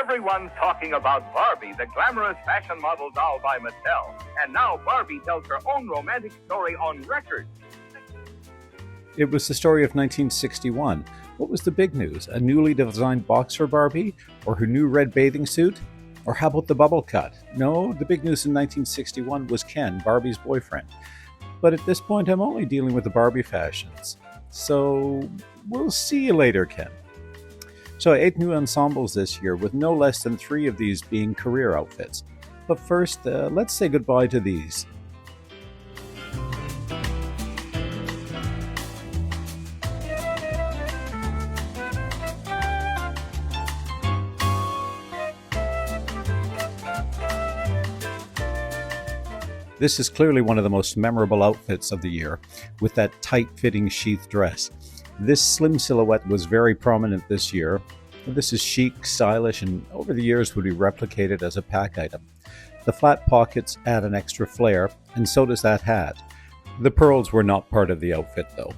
Everyone's talking about Barbie, the glamorous fashion model doll by Mattel. And now Barbie tells her own romantic story on record. It was the story of 1961. What was the big news? A newly designed box for Barbie? Or her new red bathing suit? Or how about the bubble cut? No, the big news in 1961 was Ken, Barbie's boyfriend. But at this point, I'm only dealing with the Barbie fashions. So we'll see you later, Ken. So 8 new ensembles this year, with no less than 3 of these being career outfits. But first, let's say goodbye to these. This is clearly one of the most memorable outfits of the year, with that tight-fitting sheath dress. This slim silhouette was very prominent this year. This is chic, stylish, and over the years would be replicated as a pack item. The flat pockets add an extra flair, and so does that hat. The pearls were not part of the outfit, though.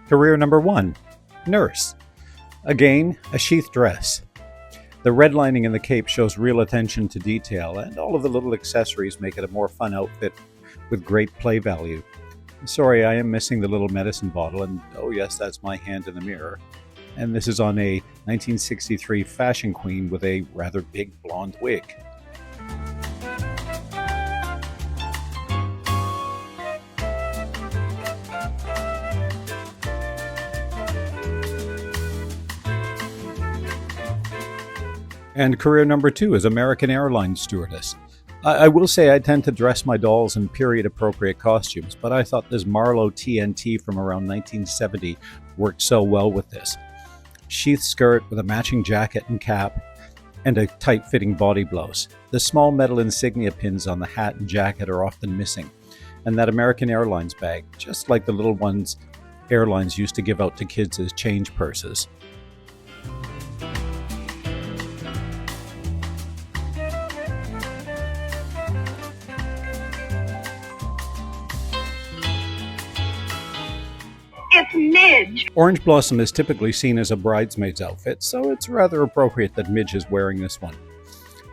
Career number 1, nurse. Again, a sheath dress. The red lining in the cape shows real attention to detail, and all of the little accessories make it a more fun outfit with great play value. Sorry, I am missing the little medicine bottle, and oh yes, that's my hand in the mirror. And this is on a 1963 fashion queen with a rather big blonde wig. And career number 2 is American Airlines stewardess. I will say I tend to dress my dolls in period-appropriate costumes, but I thought this Marlowe TNT from around 1970 worked so well with this. Sheath skirt with a matching jacket and cap, and a tight-fitting body blouse. The small metal insignia pins on the hat and jacket are often missing, and that American Airlines bag, just like the little ones Airlines used to give out to kids as change purses. It's Midge. Orange Blossom is typically seen as a bridesmaid's outfit, so it's rather appropriate that Midge is wearing this one.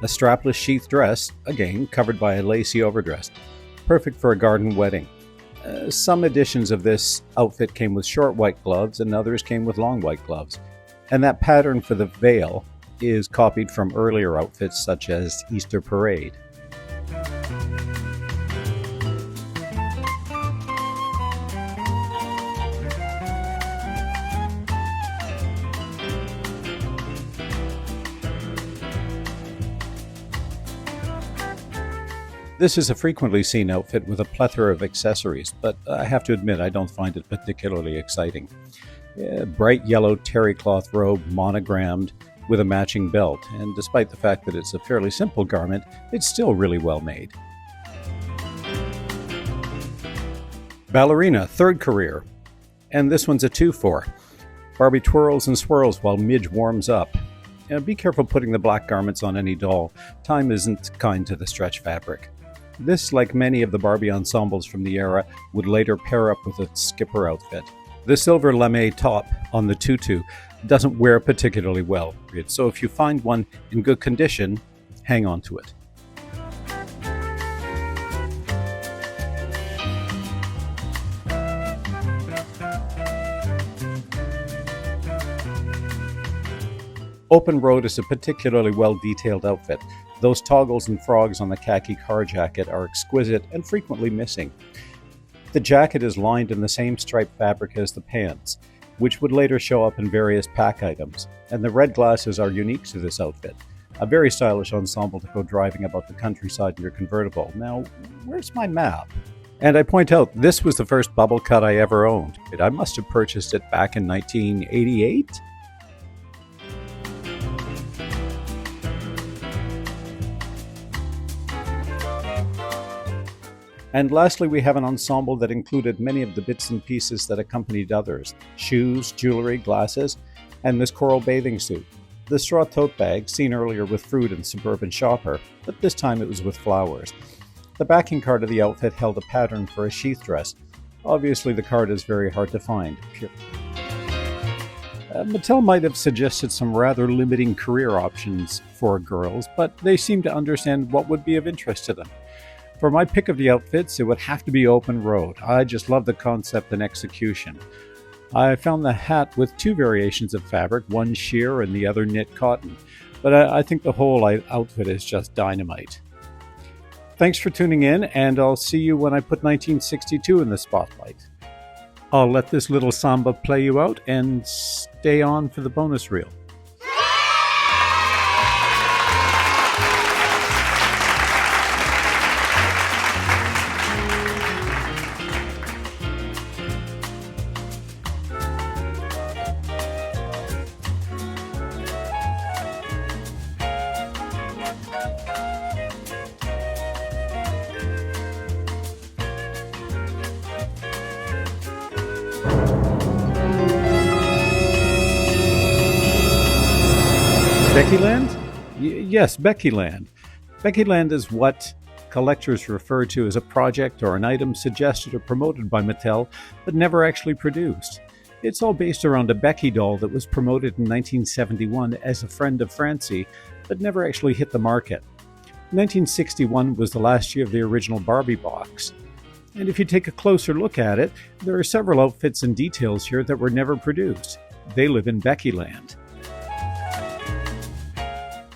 A strapless sheath dress, again covered by a lacy overdress, perfect for a garden wedding. Some editions of this outfit came with short white gloves and others came with long white gloves. And that pattern for the veil is copied from earlier outfits such as Easter Parade. This is a frequently seen outfit with a plethora of accessories, but I have to admit I don't find it particularly exciting. Bright yellow terry cloth robe monogrammed with a matching belt, and despite the fact that it's a fairly simple garment, it's still really well made. Ballerina, third career, and this one's a 2-for. Barbie twirls and swirls while Midge warms up. Be careful putting the black garments on any doll. Time isn't kind to the stretch fabric. This, like many of the Barbie ensembles from the era, would later pair up with a skipper outfit. The silver lame top on the tutu doesn't wear particularly well, so if you find one in good condition, hang on to it. Open Road is a particularly well-detailed outfit. Those toggles and frogs on the khaki car jacket are exquisite and frequently missing. The jacket is lined in the same striped fabric as the pants, which would later show up in various pack items, and the red glasses are unique to this outfit. A very stylish ensemble to go driving about the countryside in your convertible. Now, where's my map? And I point out, this was the first bubble cut I ever owned. I must have purchased it back in 1988? And lastly, we have an ensemble that included many of the bits and pieces that accompanied others: shoes, jewelry, glasses, and this coral bathing suit. the straw tote bag, seen earlier with fruit and suburban shopper, but this time it was with flowers. The backing card of the outfit held a pattern for a sheath dress. Obviously the card is very hard to find. Mattel might have suggested some rather limiting career options for girls, but they seem to understand what would be of interest to them. For my pick of the outfits, it would have to be open road. I just love the concept and execution. I found the hat with two variations of fabric, one sheer and the other knit cotton, but I think the whole outfit is just dynamite. Thanks for tuning in, and I'll see you when I put 1962 in the spotlight. I'll let this little samba play you out and stay on for the bonus reel. Beckyland? Yes, Beckyland. Beckyland is what collectors refer to as a project or an item suggested or promoted by Mattel, but never actually produced. It's all based around a Becky doll that was promoted in 1971 as a friend of Francie, but never actually hit the market. 1961 was the last year of the original Barbie box. And if you take a closer look at it, there are several outfits and details here that were never produced. They live in Beckyland.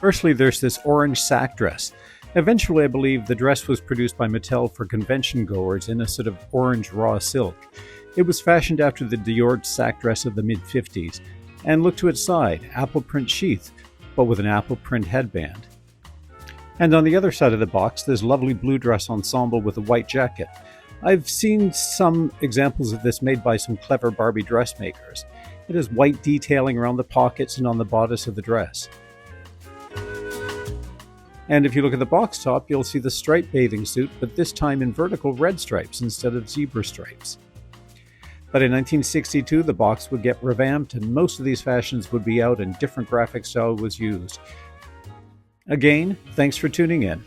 Firstly, there's this orange sack dress. Eventually, I believe the dress was produced by Mattel for convention goers in a sort of orange raw silk. It was fashioned after the Dior sack dress of the mid-50s, and look to its side, apple print sheath, but with an apple print headband. And on the other side of the box, there's lovely blue dress ensemble with a white jacket. I've seen some examples of this made by some clever Barbie dressmakers. It has white detailing around the pockets and on the bodice of the dress. And if you look at the box top, you'll see the striped bathing suit, but this time in vertical red stripes instead of zebra stripes. But in 1962, the box would get revamped, and most of these fashions would be out and different graphic style was used. Again, thanks for tuning in.